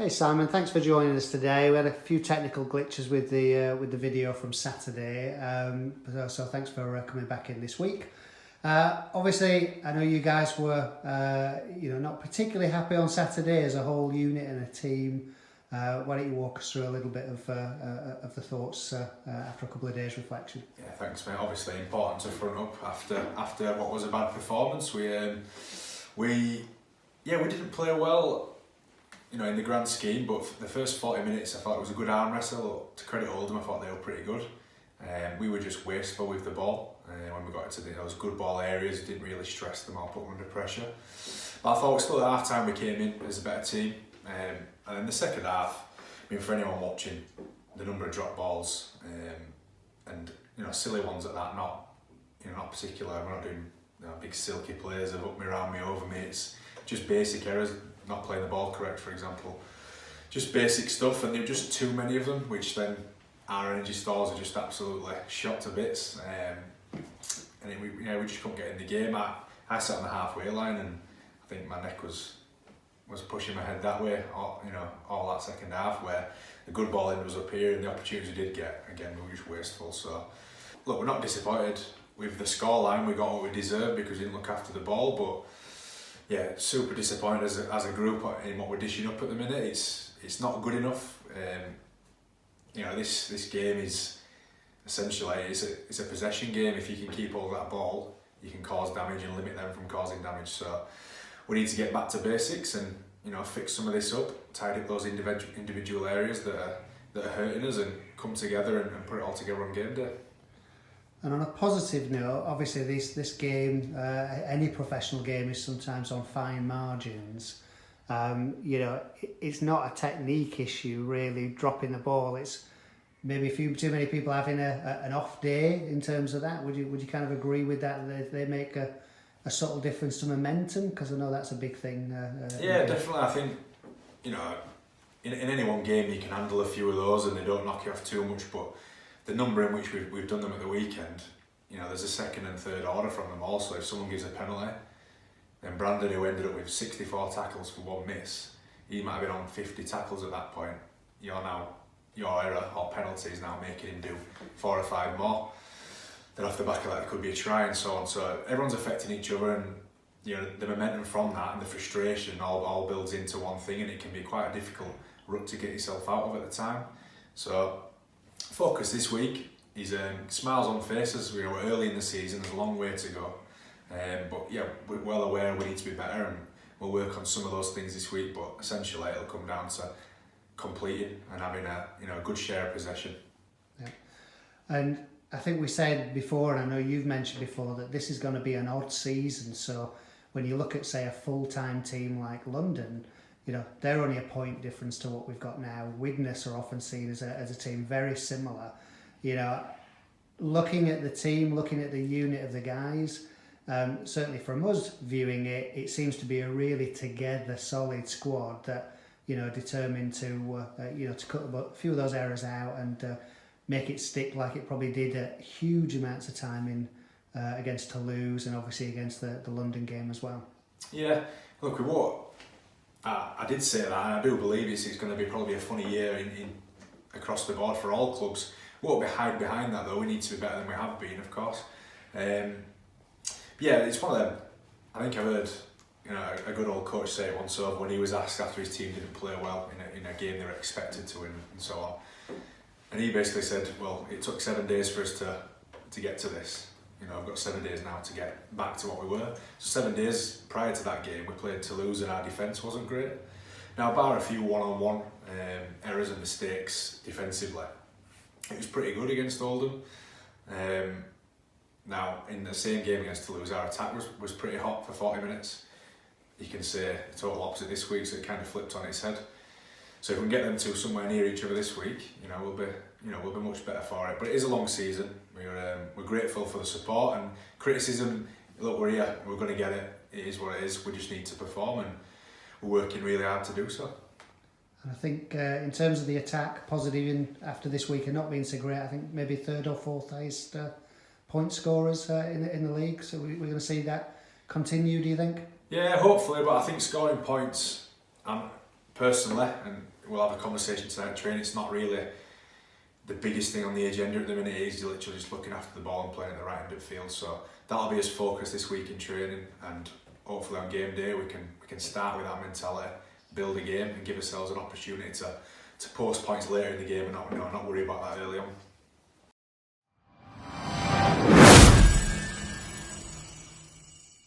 Hey Simon, thanks for joining us today. We had a few technical glitches with the video from Saturday, so thanks for coming back in this week. Obviously, I know you guys were not particularly happy on Saturday as a whole unit and a team. Why don't you walk us through a little bit of the thoughts after a couple of days reflection? Yeah, thanks, mate. Obviously, important to front up after what was a bad performance. We didn't play well, in the grand scheme, but for the first 40 minutes I thought it was a good arm wrestle. To credit Oldham, I thought they were pretty good. We were just wasteful with the ball when we got into those good ball areas. Didn't really stress them or put them under pressure. But I thought still at half time we came in as a better team. And then the second half, for anyone watching, the number of drop balls and silly ones at that, not particular. We're not doing big silky plays of up me, around me, over me. It's just basic errors. Not playing the ball correct, for example, just basic stuff, and there were just too many of them, which then our energy stores are just absolutely shot to bits, and we just couldn't get in the game. I sat on the halfway line, and I think my neck was pushing my head that way, all that second half, where the good ball end was up here, and the opportunities we did get, again, we were just wasteful. So, look, we're not disappointed with the scoreline. We got what we deserved because we didn't look after the ball, but yeah, super disappointed as a group in what we're dishing up at the minute. It's not good enough. This game is essentially it's a possession game. If you can keep hold of that ball, you can cause damage and limit them from causing damage. So we need to get back to basics and fix some of this up, tidy up those individual areas that are hurting us, and come together and put it all together on game day. And on a positive note, obviously this game, any professional game, is sometimes on fine margins. It's not a technique issue really, dropping the ball. It's maybe a few too many people having an off day in terms of that. Would you kind of agree with that? They make a subtle difference to momentum, because I know that's a big thing. Yeah, definitely. I think in any one game you can handle a few of those and they don't knock you off too much, but the number in which we've done them at the weekend, there's a second and third order from them also. If someone gives a penalty, then Brandon, who ended up with 64 tackles for one miss, he might have been on 50 tackles at that point. Your error or penalty is now making him do 4 or 5 more. Then off the back of that, it could be a try and so on. So everyone's affecting each other, and the momentum from that and the frustration all builds into one thing, and it can be quite a difficult rut to get yourself out of at the time. So focus this week is smiles on faces. We're early in the season, there's a long way to go, but yeah, we're well aware we need to be better, and we'll work on some of those things this week. But essentially it'll come down to completing and having a good share of possession. Yeah. And I think we said before, and I know you've mentioned before, that this is going to be an odd season. So when you look at, say, a full-time team like London, they're only a point difference to what we've got now. Widnes are often seen as a team very similar. Looking at the team, looking at the unit of the guys, certainly from us viewing it, it seems to be a really together, solid squad that determined to cut a few of those errors out and make it stick like it probably did at huge amounts of time in against Toulouse, and obviously against the London game as well. Yeah, look, I did say that, and I do believe it's going to be probably a funny year in across the board for all clubs. We won't hide behind that though. We need to be better than we have been, of course. It's one of them. I think I heard a good old coach say it once over when he was asked after his team didn't play well in a game they were expected to win and so on. And he basically said, well, it took 7 days for us to get to this. I've got 7 days now to get back to what we were. So 7 days prior to that game, we played Toulouse and our defence wasn't great. Now, bar a few one-on-one errors and mistakes defensively, it was pretty good against Oldham. Now, in the same game against Toulouse, our attack was pretty hot for 40 minutes. You can say the total opposite this week, so it kind of flipped on its head. So if we can get them to somewhere near each other this week, we'll be much better for it. But it is a long season. We're grateful for the support and criticism. Look, we're here. We're going to get it. It is what it is. We just need to perform, and we're working really hard to do so. And I think in terms of the attack, positive after this week and not being so great, I think maybe 3rd or 4th highest point scorers in the league. So we're going to see that continue, do you think? Yeah, hopefully. But I think scoring points, personally, and we'll have a conversation tonight, training, it's not really the biggest thing on the agenda at the minute. It is literally just looking after the ball and playing at the right end of the field. So that'll be his focus this week in training, and hopefully on game day we can start with that mentality, build a game and give ourselves an opportunity to post points later in the game and not worry about that early on.